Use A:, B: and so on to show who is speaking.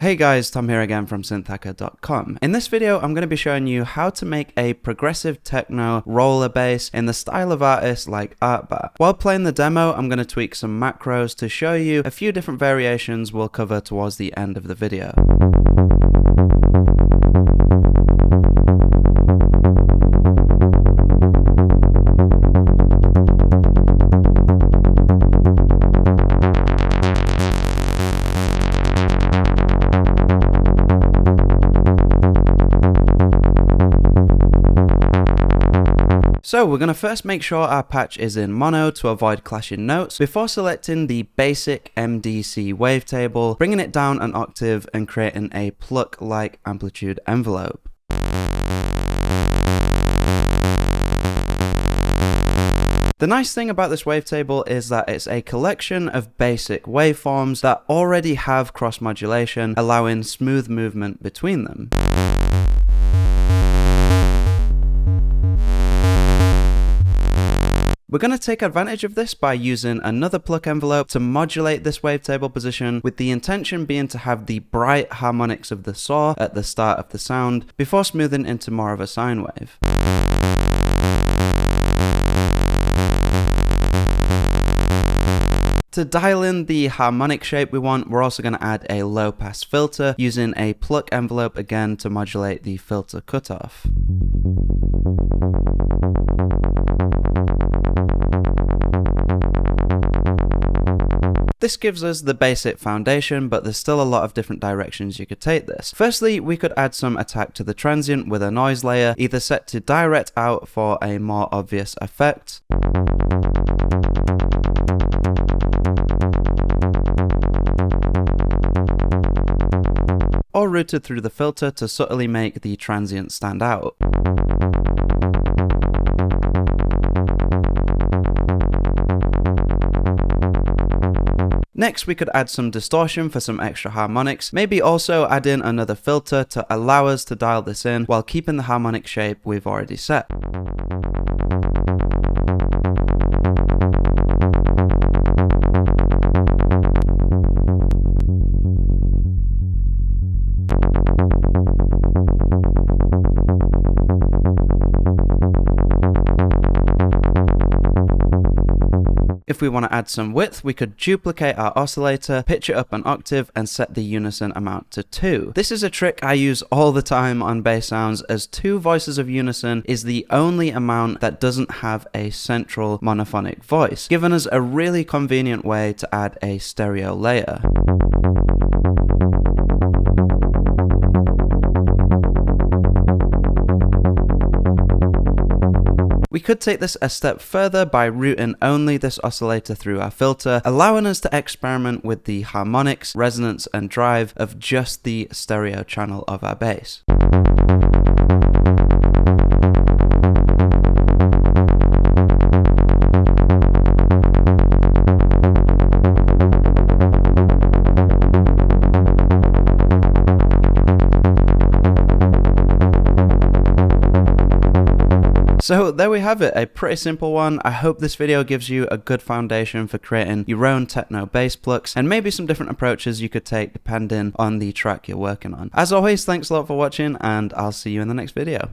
A: Hey guys, Tom here again from synthhacker.com. In this video, I'm going to be showing you how to make a progressive techno roller bass in the style of artists like ARTBAT. While playing the demo, I'm going to tweak some macros to show you a few different variations we'll cover towards the end of the video. So we're going to first make sure our patch is in mono to avoid clashing notes before selecting the basic MDC wavetable, bringing it down an octave and creating a pluck-like amplitude envelope. The nice thing about this wavetable is that it's a collection of basic waveforms that already have cross-modulation, allowing smooth movement between them. We're going to take advantage of this by using another pluck envelope to modulate this wavetable position, with the intention being to have the bright harmonics of the saw at the start of the sound before smoothing into more of a sine wave. To dial in the harmonic shape we want, we're also going to add a low pass filter using a pluck envelope again to modulate the filter cutoff. This gives us the basic foundation, but there's still a lot of different directions you could take this. Firstly, we could add some attack to the transient with a noise layer, either set to direct out for a more obvious effect, or routed through the filter to subtly make the transient stand out. Next, we could add some distortion for some extra harmonics, maybe also add in another filter to allow us to dial this in while keeping the harmonic shape we've already set. If we want to add some width, we could duplicate our oscillator, pitch it up an octave, and set the unison amount to 2. This is a trick I use all the time on bass sounds, as 2 voices of unison is the only amount that doesn't have a central monophonic voice, giving us a really convenient way to add a stereo layer. We could take this a step further by routing only this oscillator through our filter, allowing us to experiment with the harmonics, resonance, and drive of just the stereo channel of our bass. So there we have it, a pretty simple one. I hope this video gives you a good foundation for creating your own techno bass plucks, and maybe some different approaches you could take depending on the track you're working on. As always, thanks a lot for watching, and I'll see you in the next video.